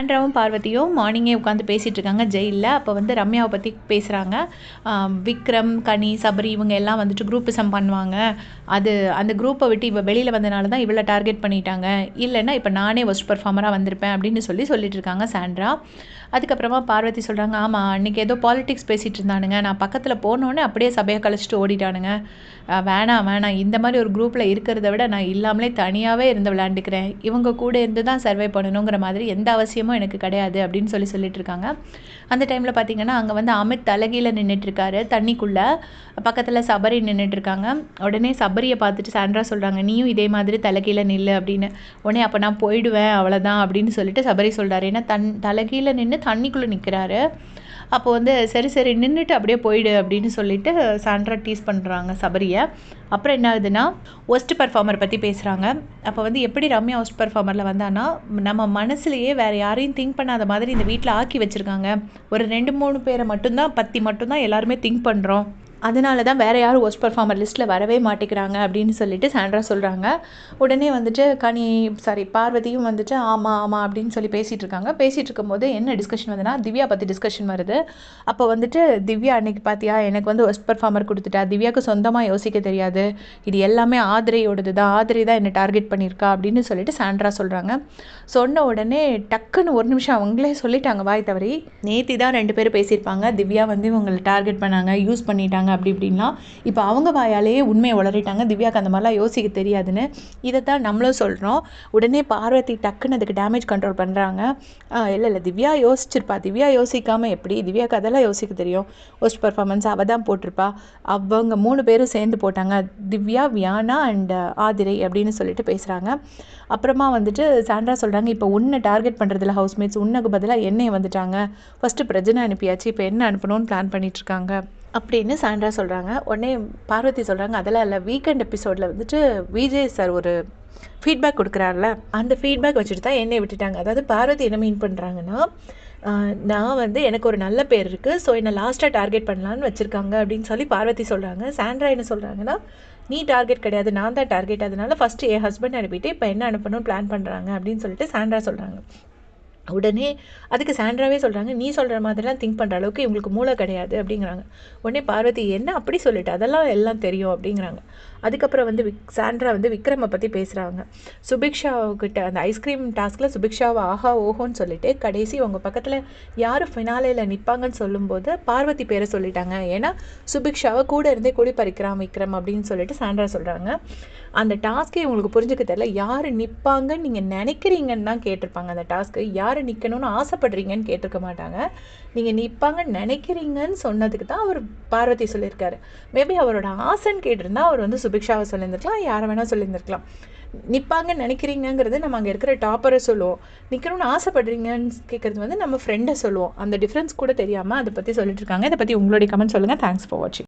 ஆண்ட்ராவும் பார்வதியும் மார்னிங்கே உட்காந்து பேசிகிட்டு இருக்காங்க ஜெயிலில். அப்போ வந்து ரம்யாவை பற்றி பேசுகிறாங்க. விக்ரம், கனி, சபரி இவங்க எல்லாம் வந்துட்டு குரூப்பிசம் பண்ணுவாங்க. அந்த குரூப்பை விட்டு இவள் வெளியில் வந்தனால தான் இவளை டார்கெட் பண்ணிட்டாங்க. இல்லைன்னா இப்போ நானே ஒஸ்ட் பர்ஃபார்மராக வந்திருப்பேன் அப்படின்னு சொல்லிட்டு இருக்காங்க சாண்ட்ரா. அதுக்கப்புறமா பார்வதி சொல்கிறாங்க, ஆமாம் அன்றைக்கி ஏதோ பாலிடிக்ஸ் பேசிகிட்டு இருந்தானுங்க, நான் பக்கத்தில் போனோன்னே அப்படியே சபையை கழிச்சிட்டு ஓடிட்டானுங்க. வேணாம் இந்த மாதிரி ஒரு குரூப்பில் இருக்கிறத விட நான் இல்லாமலே தனியாகவே இருந்து விளையாண்டுக்கிறேன். இவங்க கூட இருந்து தான் சர்வை பண்ணணுங்கிற மாதிரி எந்த அவசியமும் எனக்கு கிடையாது அப்படின்னு சொல்லிட்டு இருக்காங்க. அந்த டைமில் பார்த்தீங்கன்னா அங்கே வந்து அமித் தலைகீழ நின்றுட்டுருக்காரு தண்ணிக்குள்ளே. பக்கத்தில் சபரி நின்றுட்டுருக்காங்க. உடனே சபரியை பார்த்துட்டு சாண்ட்ரா சொல்கிறாங்க, நீயும் இதே மாதிரி தலைகீழ நில்லு அப்படின்னு. உடனே அப்போ நான் போயிடுவேன் அவ்வளோதான் அப்படின்னு சொல்லிட்டு சபரி சொல்கிறாரு. ஏன்னா தலைகீழ நின்று தண்ணிக்குள்ளே நிற்கிறாரு. அப்போ வந்து சரி நின்றுட்டு அப்படியே போயிடு அப்படின்னு சொல்லிட்டு சாண்ட்ரா டீஸ் பண்ணுறாங்க சபரியை. அப்புறம் என்ன ஆகுதுன்னா ஒஸ்ட் பர்ஃபார்மர் பற்றி பேசுகிறாங்க. அப்போ வந்து எப்படி ரம்யா ஒஸ்ட் பர்ஃபார்மரில் வந்தான்னா, நம்ம மனசுலையே வேறு யாரையும் திங்க் பண்ணாத மாதிரி இந்த வீட்டில் ஆக்கி வச்சுருக்காங்க. ஒரு 2-3 பேரை மட்டும்தான் எல்லாருமே திங்க் பண்ணுறோம். அதனால தான் வேறு யாரும் ஒஸ்ட் பர்ஃபார்மர் லிஸ்ட்டில் வரவே மாட்டேங்கிறாங்க அப்படின்னு சொல்லிட்டு சாண்ட்ரா சொல்கிறாங்க. உடனே வந்துட்டு பார்வதியும் வந்துட்டு ஆமாம் அப்படின்னு சொல்லி பேசிகிட்டு இருக்காங்க. பேசிகிட்டு இருக்கும்போது என்ன டிஸ்கஷன் வருதுன்னா, திவ்யா பற்றி டிஸ்கஷன் வருது. அப்போ வந்துட்டு திவ்யா அன்னைக்கு பார்த்தியா எனக்கு வந்து ஒஸ்ட் பர்ஃபார்மர் கொடுத்துட்டா, திவ்யாவுக்கு சொந்தமாக யோசிக்க தெரியாது, இது எல்லாமே ஆதிரையோடது தான், ஆதிரை தான் என்னை டார்கெட் பண்ணியிருக்கா அப்படின்னு சொல்லிட்டு சாண்ட்ரா சொல்கிறாங்க. சொன்ன உடனே டக்குன்னு ஒரு நிமிஷம் அவங்களே சொல்லிட்டாங்க வாய் தவறி, நேத்தி தான் 2 பேரும் பேசியிருப்பாங்க, திவ்யா வந்து இவங்களை டார்கெட் பண்ணாங்க, யூஸ் பண்ணிட்டாங்க அப்படி இப்படின்லாம். இப்போ அவங்க வாயாலேயே உண்மையை உளறிட்டாங்க, திவ்யாவுக்கு அந்த மாதிரிலாம் யோசிக்க தெரியாதுன்னு. இதை தான் நம்மளும் சொல்கிறோம். உடனே பார்வதி டக்குன்னு அதுக்கு டேமேஜ் கண்ட்ரோல் பண்ணுறாங்க. இல்லை திவ்யா யோசிச்சிருப்பா, திவ்யா யோசிக்காமல் எப்படி, திவ்யாவுக்கு அதெல்லாம் யோசிக்க தெரியும், ஒஸ்ட் பர்ஃபார்மன்ஸ் அவள் தான் போட்டிருப்பா, அவங்க 3 பேரும் சேர்ந்து போட்டாங்க, திவ்யா, வியானா அண்ட் ஆதிரை அப்படின்னு சொல்லிட்டு பேசுகிறாங்க. அப்புறமா வந்துட்டு சாண்ட்ரா சொல்கிறாங்க, இப்போ உன்னை டார்கெட் பண்ணுறதுல ஹவுஸ்மேட்ஸ் உன்னுக்கு பதிலாக என்னை வந்துட்டாங்க, ஃபஸ்ட்டு பிரஜனை அனுப்பியாச்சு, இப்போ என்ன அனுப்பணும்னு பிளான் பண்ணிகிட்ருக்காங்க அப்படின்னு சாண்ட்ரா சொல்கிறாங்க. உடனே பார்வதி சொல்கிறாங்க, அதெல்லாம் இல்லை, வீக்கெண்ட் எபிசோடில் வந்துட்டு விஜய் சார் ஒரு ஃபீட்பேக் கொடுக்குறாருல, அந்த ஃபீட்பேக் வச்சுட்டு தான் என்னை விட்டுட்டாங்க. அதாவது பார்வதி என்ன மீன் பண்ணுறாங்கன்னா, நான் வந்து எனக்கு ஒரு நல்ல பேர் இருக்குது, ஸோ என்னை லாஸ்ட்டாக டார்கெட் பண்ணலான்னு வச்சுருக்காங்க அப்படின்னு சொல்லி பார்வதி சொல்கிறாங்க. சாண்ட்ரா என்ன சொல்கிறாங்கன்னா, நீ டார்கெட் கிடையாது, நான் தான் டார்கெட், அதனால ஃபஸ்ட்டு என் ஹஸ்பண்ட் அனுப்பிட்டு இப்போ என்ன அனுப்பணும்னு பிளான் பண்ணுறாங்க அப்படின்னு சொல்லிட்டு சாண்ட்ரா சொல்கிறாங்க. உடனே அதுக்கு சாண்ட்ராவே சொல்கிறாங்க, நீ சொல்கிற மாதிரிலாம் திங்க் பண்ணுற அளவுக்கு இவங்களுக்கு மூளை கிடையாது அப்படிங்கிறாங்க. உடனே பார்வதி என்ன அப்படி சொல்லிட்டு, அதெல்லாம் எல்லாம் தெரியும் அப்படிங்கிறாங்க. அதுக்கப்புறம் வந்து சாண்ட்ரா வந்து விக்ரமை பற்றி பேசுகிறாங்க. சுபிக்ஷாவுக்கிட்ட அந்த ஐஸ்கிரீம் டாஸ்கில் சுபிக்ஷாவை ஆஹா ஓஹோன்னு சொல்லிட்டு கடைசி உங்கள் பக்கத்தில் யார் ஃபினாலேயில் நிற்பாங்கன்னு சொல்லும்போது பார்வதி பேரை சொல்லிட்டாங்க. ஏன்னா சுபிக்ஷாவை கூட இருந்தே குடி பறிக்கிறான் விக்ரம் அப்படின்னு சொல்லிட்டு சாண்ட்ரா சொல்கிறாங்க. அந்த டாஸ்க்கே உங்களுக்கு புரிஞ்சுக்க தெரியல, யார் நிற்பாங்கன்னு நீங்கள் நினைக்கிறீங்கன்னு தான் கேட்டிருப்பாங்க. அந்த டாஸ்க்கு யார் நிற்கணும்னு ஆசைப்படுறீங்கன்னு கேட்டிருக்க மாட்டாங்க. நீங்கள் நிற்பாங்கன்னு நினைக்கிறீங்கன்னு சொன்னதுக்கு தான் அவர் பார்வதி சொல்லியிருக்காரு. மேபி அவரோட ஆசைன்னு கேட்டிருந்தா அவர் வந்து சுபிக்ஷாவை சொல்லியிருந்துருக்கலாம், யாரை வேணால் சொல்லியிருந்துருக்கலாம். நிற்பாங்கன்னு நினைக்கிறீங்கிறது நம்ம அங்கே இருக்கிற டாப்பரை சொல்லுவோம், நிற்கணும்னு ஆசைப்படுறீங்கன்னு கேட்குறது வந்து நம்ம ஃப்ரெண்டை சொல்லுவோம். அந்த டிஃப்ரென்ஸ் கூட தெரியாமல் அதை பற்றி சொல்லிட்டு இருக்காங்க. இதை பற்றி உங்களுடைய கமெண்ட் சொல்லுங்கள். தேங்க்ஸ் ஃபார் வாட்சிங்.